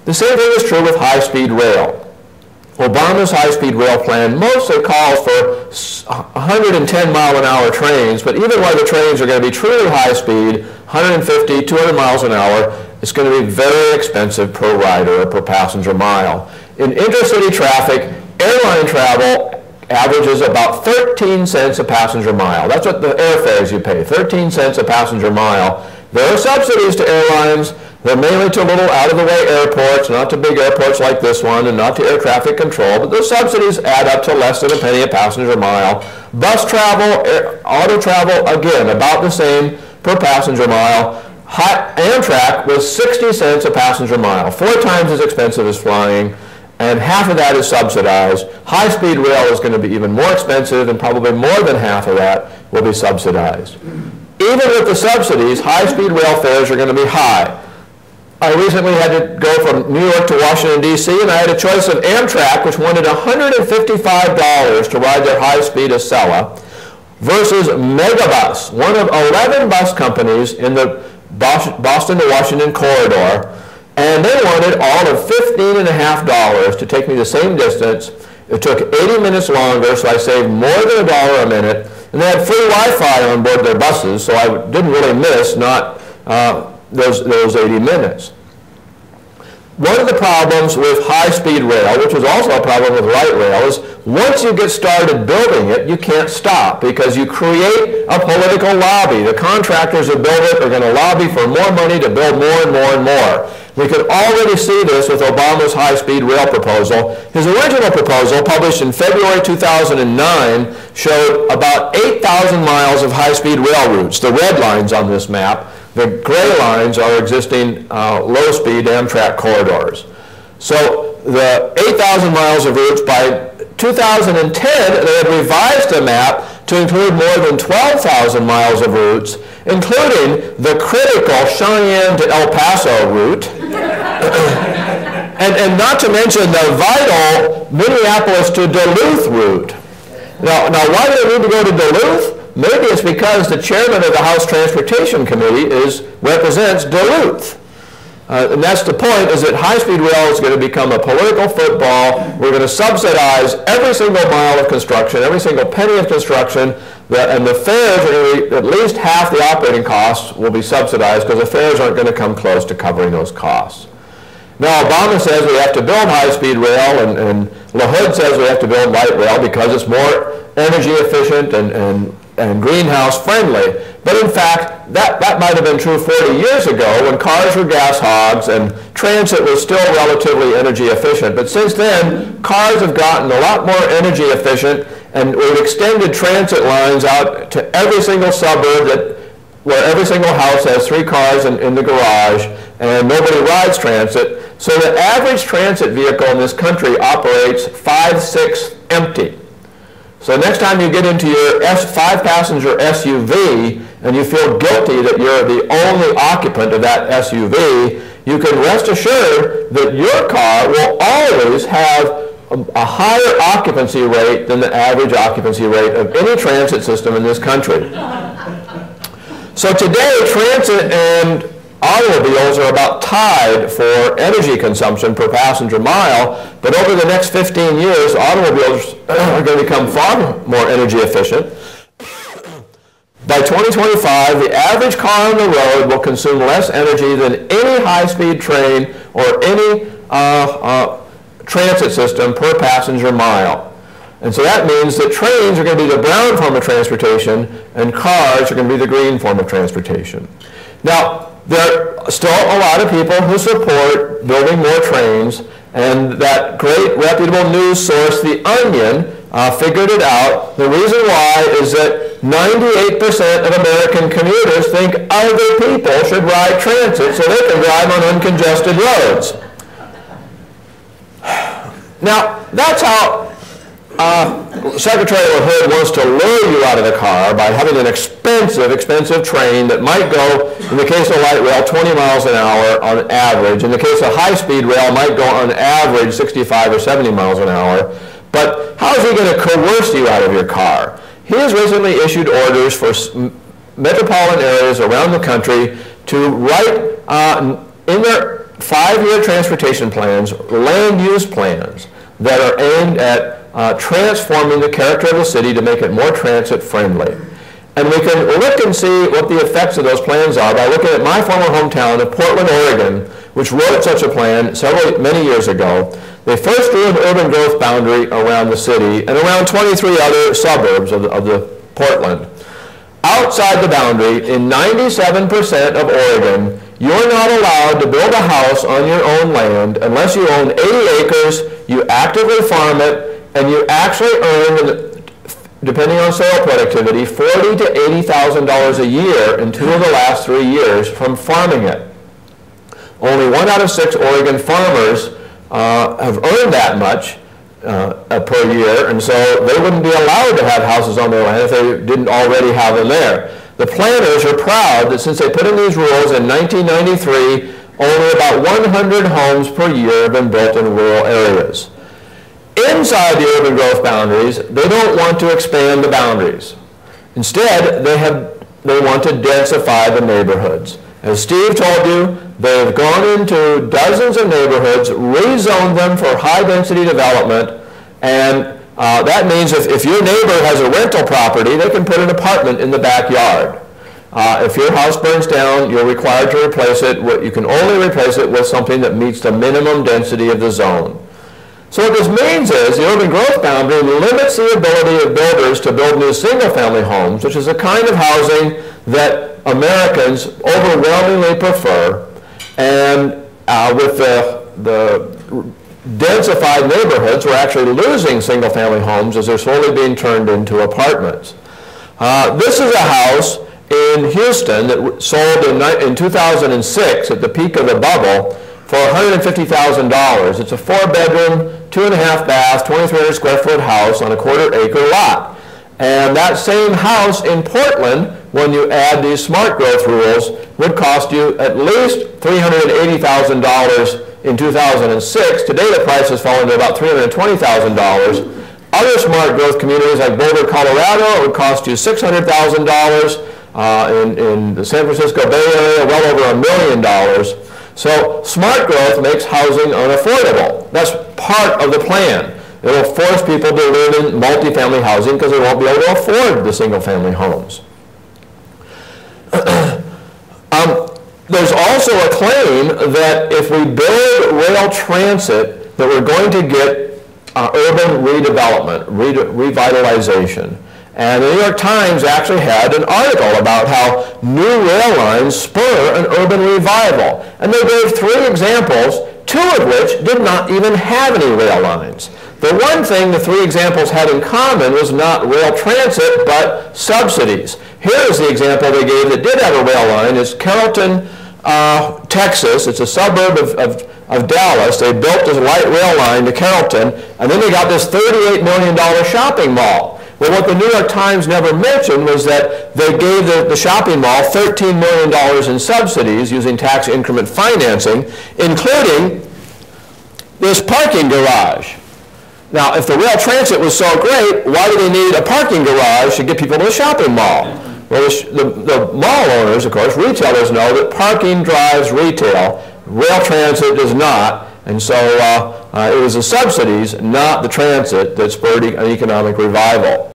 The same thing is true with high-speed rail. Obama's high-speed rail plan mostly calls for 110-mile-an-hour trains, but even while the trains are going to be truly high-speed, 150, 200 miles an hour, it's going to be very expensive per rider or per passenger mile. In intercity traffic, airline travel averages about 13 cents a passenger mile. That's what the airfares you pay, 13 cents a passenger mile. There are subsidies to airlines. They're mainly to little out-of-the-way airports, not to big airports like this one, and not to air traffic control, but those subsidies add up to less than a penny a passenger mile. Bus travel, auto travel, again, about the same per passenger mile. Amtrak was 60 cents a passenger mile, 4 times as expensive as flying, and half of that is subsidized. High-speed rail is going to be even more expensive, and probably more than half of that will be subsidized. Even with the subsidies, high-speed rail fares are going to be high. I recently had to go from New York to Washington, D.C., and I had a choice of Amtrak, which wanted $155 to ride their high-speed Acela, versus Megabus, one of 11 bus companies in the Boston to Washington corridor, and they wanted all of $15.50 to take me the same distance. It took 80 minutes longer, so I saved more than $1 a minute, and they had free Wi-Fi on board their buses, so I didn't really miss those 80 minutes. One of the problems with high-speed rail, which is also a problem with light rail, is once you get started building it, you can't stop because you create a political lobby. The contractors who build it are going to lobby for more money to build more and more and more. We could already see this with Obama's high-speed rail proposal. His original proposal, published in February 2009, showed about 8,000 miles of high-speed rail routes, the red lines on this map. The gray lines are existing low-speed Amtrak corridors. So the 8,000 miles of routes, by 2010, they had revised the map to include more than 12,000 miles of routes, including the critical Cheyenne to El Paso route, and not to mention the vital Minneapolis to Duluth route. Now why do they need to go to Duluth? Maybe it's because the chairman of the House Transportation Committee represents Duluth. And that's the point, is that high-speed rail is going to become a political football. We're going to subsidize every single mile of construction, every single penny of construction, and the fares are going to be, at least half the operating costs will be subsidized because the fares aren't going to come close to covering those costs. Now, Obama says we have to build high-speed rail, and LaHood says we have to build light rail because it's more energy efficient and greenhouse friendly. But in fact, that might have been true 40 years ago when cars were gas hogs and transit was still relatively energy efficient. But since then, cars have gotten a lot more energy efficient, and we've extended transit lines out to every single suburb where every single house has 3 cars in the garage, and nobody rides transit. So the average transit vehicle in this country operates 5/6 empty. So next time you get into your 5-passenger SUV and you feel guilty that you're the only occupant of that SUV, you can rest assured that your car will always have a higher occupancy rate than the average occupancy rate of any transit system in this country. So today, transit and automobiles are about tied for energy consumption per passenger mile, but over the next 15 years, automobiles are going to become far more energy efficient. By 2025, the average car on the road will consume less energy than any high-speed train or any transit system per passenger mile. And so that means that trains are going to be the brown form of transportation and cars are going to be the green form of transportation. Now, there are still a lot of people who support building more trains, and that great reputable news source, The Onion, figured it out. The reason why is that 98% of American commuters think other people should ride transit so they can drive on uncongested roads. Now, that's how Secretary LaHood wants to lure you out of the car by having an expensive train that might go, in the case of light rail, 20 miles an hour on average. In the case of high-speed rail, might go on average 65 or 70 miles an hour. But how is he going to coerce you out of your car? He has recently issued orders for metropolitan areas around the country to write in their 5-year transportation plans, land use plans that are aimed at transforming the character of the city to make it more transit friendly. And we can look and see what the effects of those plans are by looking at my former hometown of Portland, Oregon, which wrote such a plan many years ago. They first drew an urban growth boundary around the city and around 23 other suburbs of the Portland. Outside the boundary, in 97% of Oregon, you're not allowed to build a house on your own land unless you own 80 acres, you actively farm it, and you actually earn, depending on soil productivity, $40,000 to $80,000 a year in 2 of the last 3 years from farming it. Only 1 out of 6 Oregon farmers have earned that much per year, and so they wouldn't be allowed to have houses on their land if they didn't already have them there. The planners are proud that since they put in these rules in 1993, only about 100 homes per year have been built in rural areas. Inside the urban growth boundaries, they don't want to expand the boundaries. Instead, they want to densify the neighborhoods. As Steve told you, they've gone into dozens of neighborhoods, rezoned them for high-density development, and that means if your neighbor has a rental property, they can put an apartment in the backyard. If your house burns down, you're required to replace it. You can only replace it with something that meets the minimum density of the zone. So what this means is the urban growth boundary limits the ability of builders to build new single-family homes, which is a kind of housing that Americans overwhelmingly prefer. And with the densified neighborhoods, we're actually losing single-family homes as they're slowly being turned into apartments. This is a house in Houston that sold in 2006 at the peak of the bubble for $150,000. It's a 4-bedroom, 2.5 bath, 2,300 square foot house on a 1/4 acre lot. And that same house in Portland, when you add these smart growth rules, would cost you at least $380,000 in 2006. Today the price has fallen to about $320,000. Other smart growth communities like Boulder, Colorado, it would cost you $600,000. In the San Francisco Bay Area, well over $1 million. So smart growth makes housing unaffordable. That's part of the plan. It will force people to live in multifamily housing because they won't be able to afford the single-family homes. There's also a claim that if we build rail transit, that we're going to get urban redevelopment, revitalization. And the New York Times actually had an article about how new rail lines spur an urban revival. And they gave 3 examples, 2 of which did not even have any rail lines. The one thing the 3 examples had in common was not rail transit, but subsidies. Here's the example they gave that did have a rail line. It's Carrollton, Texas. It's a suburb of Dallas. They built this light rail line to Carrollton, and then they got this $38 million shopping mall. Well, what the New York Times never mentioned was that they gave the shopping mall $13 million in subsidies using tax increment financing, including this parking garage. Now, if the rail transit was so great, why do they need a parking garage to get people to the shopping mall? Well, the mall owners, of course, retailers know that parking drives retail. Rail transit does not. And so it was the subsidies, not the transit, that spurred an economic revival.